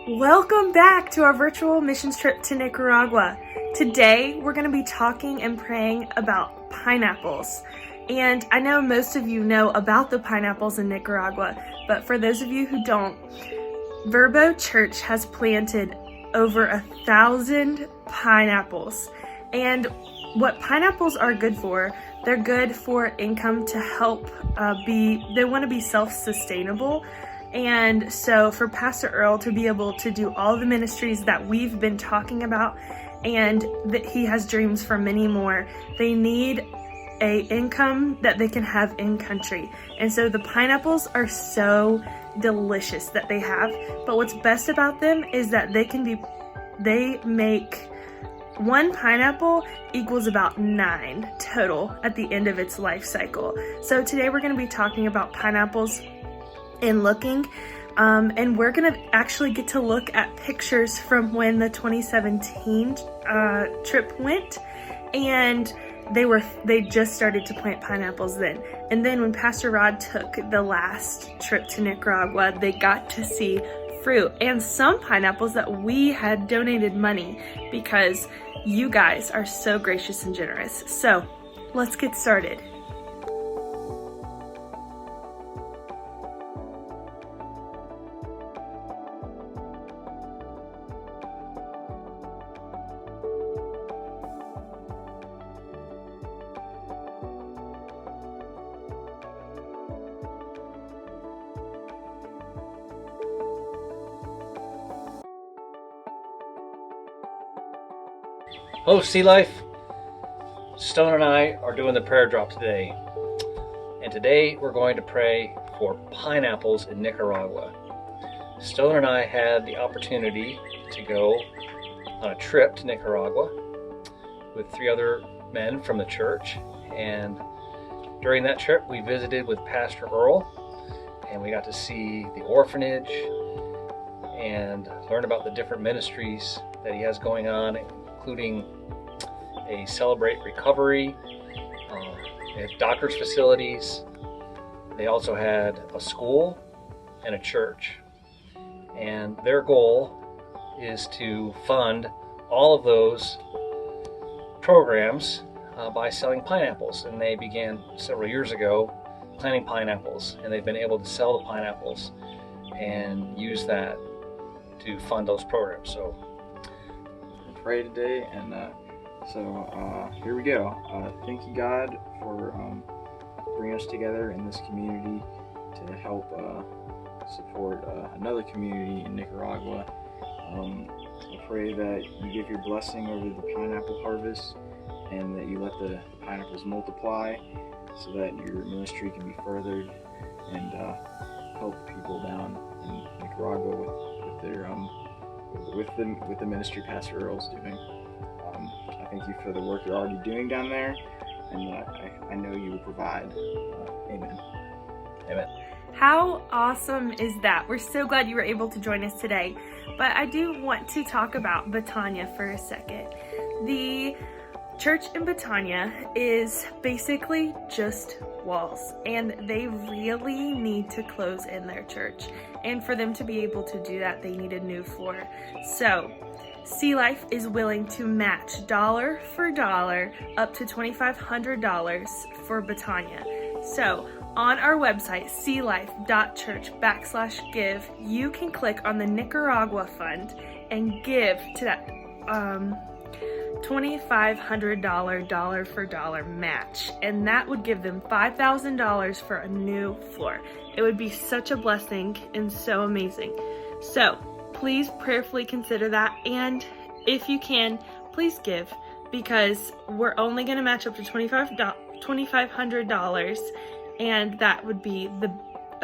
Welcome back to our virtual missions trip to Nicaragua. Today, we're going to be talking and praying about pineapples. And I know most of you know about the pineapples in Nicaragua, but for those of you who don't, Verbo Church has planted over 1,000 pineapples. And what pineapples are good for, they're good for income to help they want to be self-sustainable. And so for Pastor Earl to be able to do all the ministries that we've been talking about, and that he has dreams for many more, they need a income that they can have in country. And so the pineapples are so delicious that they have, but what's best about them is that they make one pineapple equals about 9 total at the end of its life cycle. So today we're going to be talking about pineapples and looking, and we're gonna actually get to look at pictures from when the 2017 trip went, and they just started to plant pineapples then. And then when Pastor Rod took the last trip to Nicaragua, they got to see fruit and some pineapples that we had donated money because you guys are so gracious and generous. So let's get started. Hello, Sea Life. Stone and I are doing the prayer drop today. And today we're going to pray for pineapples in Nicaragua. Stone and I had the opportunity to go on a trip to Nicaragua with 3 other men from the church. And during that trip, we visited with Pastor Earl, and we got to see the orphanage and learn about the different ministries that he has going on, including a Celebrate Recovery. They have doctor's facilities. They also had a school and a church. And their goal is to fund all of those programs by selling pineapples. And they began several years ago planting pineapples, and they've been able to sell the pineapples and use that to fund those programs. So pray today, and so here we go. Thank you, God, for bringing us together in this community to help support another community in Nicaragua. I pray that you give your blessing over the pineapple harvest, and that you let the pineapples multiply so that your ministry can be furthered and help people down in Nicaragua with their with the ministry Pastor Earl's doing. I thank you for the work you're already doing down there, and I know you will provide. Amen. Amen. How awesome is that? We're so glad you were able to join us today. But I do want to talk about Betania for a second. The church in Betania is basically just walls, and they really need to close in their church. And for them to be able to do that, they need a new floor. So Sea Life is willing to match dollar for dollar up to $2,500 for Betania. So on our website, sealife.church/give, you can click on the Nicaragua Fund and give to that $2,500 dollar for dollar match, and that would give them $5,000 for a new floor. It would be such a blessing and so amazing. So please prayerfully consider that, and if you can, please give, because we're only going to match up to $2,500, and that would be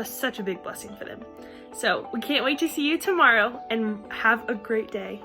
such a big blessing for them. So we can't wait to see you tomorrow, and have a great day.